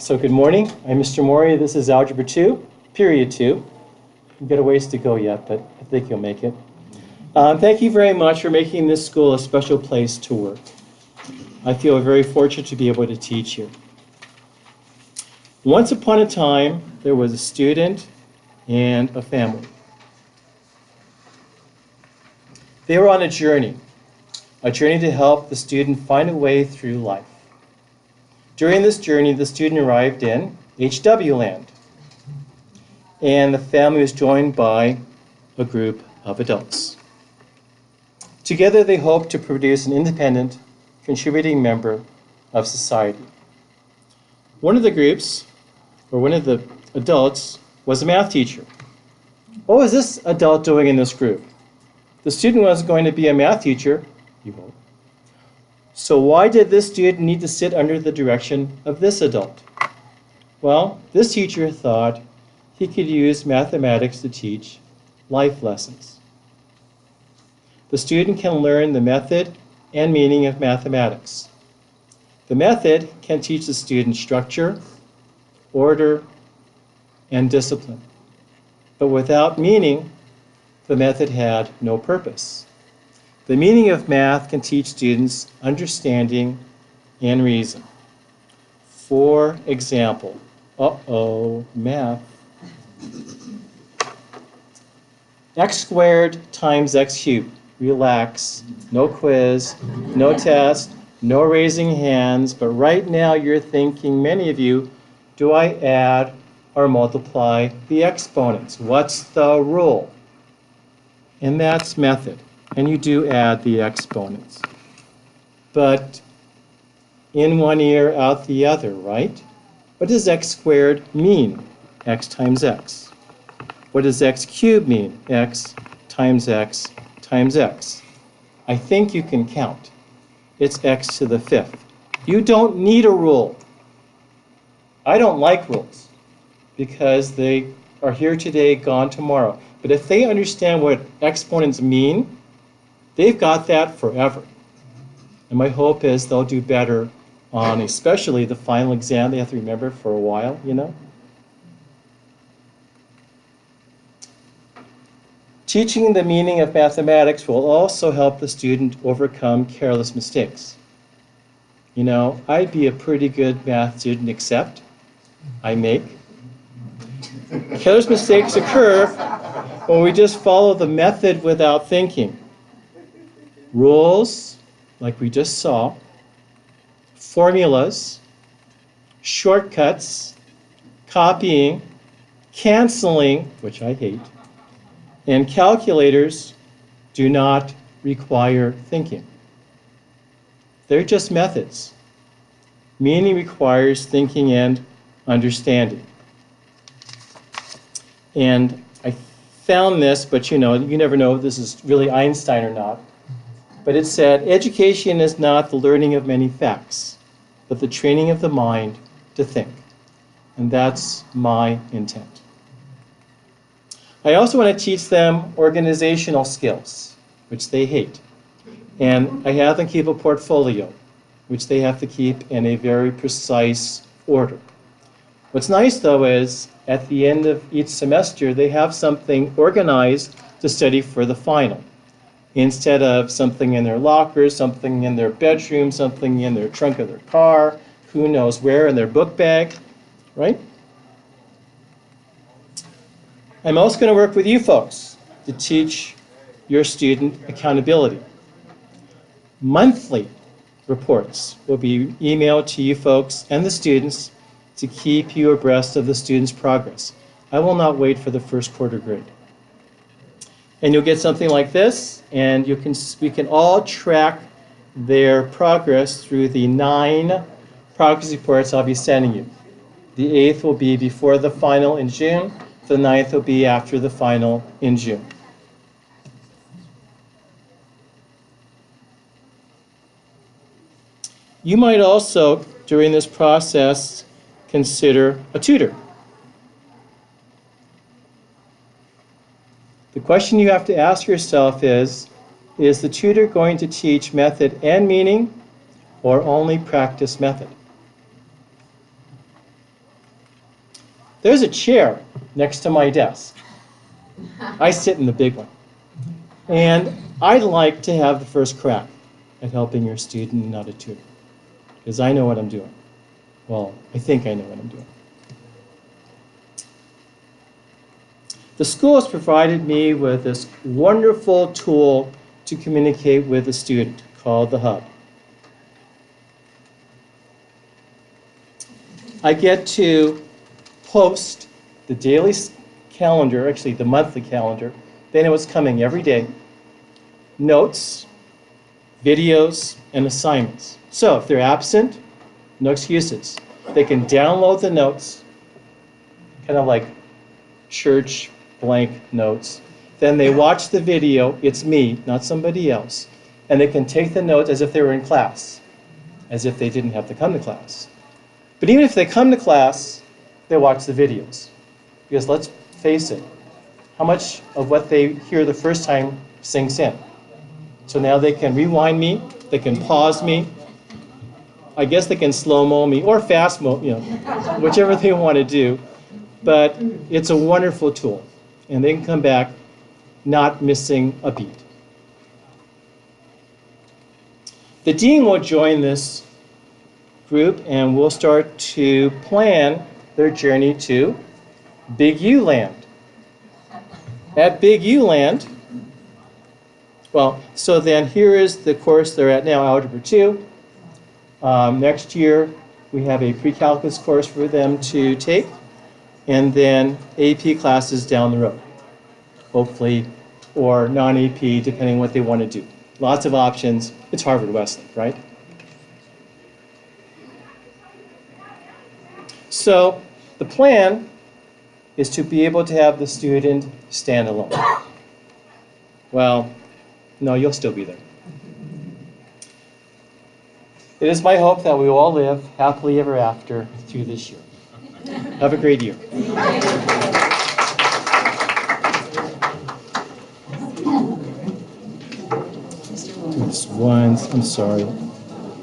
So good morning. I'm Mr. Mori. This is Algebra 2, Period 2. You've got a ways to go yet, but I think you'll make it. Thank you very much for making this school a special place to work. I feel very fortunate to be able to teach here. Once upon a time, there was a student and a family. They were on a journey to help the student find a way through life. During this journey, the student arrived in HW land, and the family was joined by a group of adults. Together, they hoped to produce an independent, contributing member of society. One of the groups, or one of the adults, was a math teacher. What was this adult doing in this group? The student was going to be a math teacher, you hope. So why did this student need to sit under the direction of this adult? Well, this teacher thought he could use mathematics to teach life lessons. The student can learn the method and meaning of mathematics. The method can teach the student structure, order, and discipline. But without meaning, the method had no purpose. The meaning of math can teach students understanding and reason. For example, math. X squared times x cubed. Relax, no quiz, no test, no raising hands, but right now you're thinking, many of you, do I add or multiply the exponents? What's the rule? And that's method. And you do add the exponents. But in one ear, out the other, right? What does x squared mean? X times x. What does x cubed mean? X times x times x. I think you can count. It's x to the fifth. You don't need a rule. I don't like rules because they are here today, gone tomorrow. But if they understand what exponents mean, they've got that forever. And my hope is they'll do better on especially the final exam they have to remember for a while, you know. Teaching the meaning of mathematics will also help the student overcome careless mistakes. You know, I'd be a pretty good math student, except I make. Careless mistakes occur when we just follow the method without thinking. Rules, like we just saw, formulas, shortcuts, copying, canceling, which I hate, and calculators do not require thinking. They're just methods. Meaning requires thinking and understanding. And I found this, but you know, you never know if this is really Einstein or not. But it said, education is not the learning of many facts, but the training of the mind to think. And that's my intent. I also want to teach them organizational skills, which they hate. And I have them keep a portfolio, which they have to keep in a very precise order. What's nice, though, is at the end of each semester, they have something organized to study for the final, instead of something in their locker, something in their bedroom, something in their trunk of their car, who knows where in their book bag, right? I'm also going to work with you folks to teach your student accountability. Monthly reports will be emailed to you folks and the students to keep you abreast of the students' progress. I will not wait for the first quarter grade. And you'll get something like this, and we can all track their progress through the 9 progress reports I'll be sending you. The 8th will be before the final in June. The 9th will be after the final in June. You might also, during this process, consider a tutor. The question you have to ask yourself is the tutor going to teach method and meaning, or only practice method? There's a chair next to my desk. I sit in the big one. And I'd like to have the first crack at helping your student and not a tutor, because I know what I'm doing. Well, I think I know what I'm doing. The school has provided me with this wonderful tool to communicate with a student called the Hub. I get to post the daily calendar, actually the monthly calendar. They know what's coming every day. Notes, videos, and assignments. So if they're absent, no excuses. They can download the notes, kind of like church blank notes. Then they watch the video. It's me, not somebody else. And they can take the notes as if they were in class, as if they didn't have to come to class. But even if they come to class, they watch the videos. Because let's face it, how much of what they hear the first time sinks in? So now they can rewind me, they can pause me, I guess they can slow-mo me, or fast-mo, whichever they want to do. But it's a wonderful tool, and they can come back not missing a beat. The dean will join this group, and we'll start to plan their journey to Big U Land. At Big U Land, well, so then here is the course they're at now, Algebra 2. Next year, we have a pre-calculus course for them to take, and then AP classes down the road, hopefully, or non-AP, depending on what they want to do. Lots of options. It's Harvard-Westlake, right? So the plan is to be able to have the student stand alone. Well, no, you'll still be there. It is my hope that we will all live happily ever after through this year. Have a great year. This one, I'm sorry.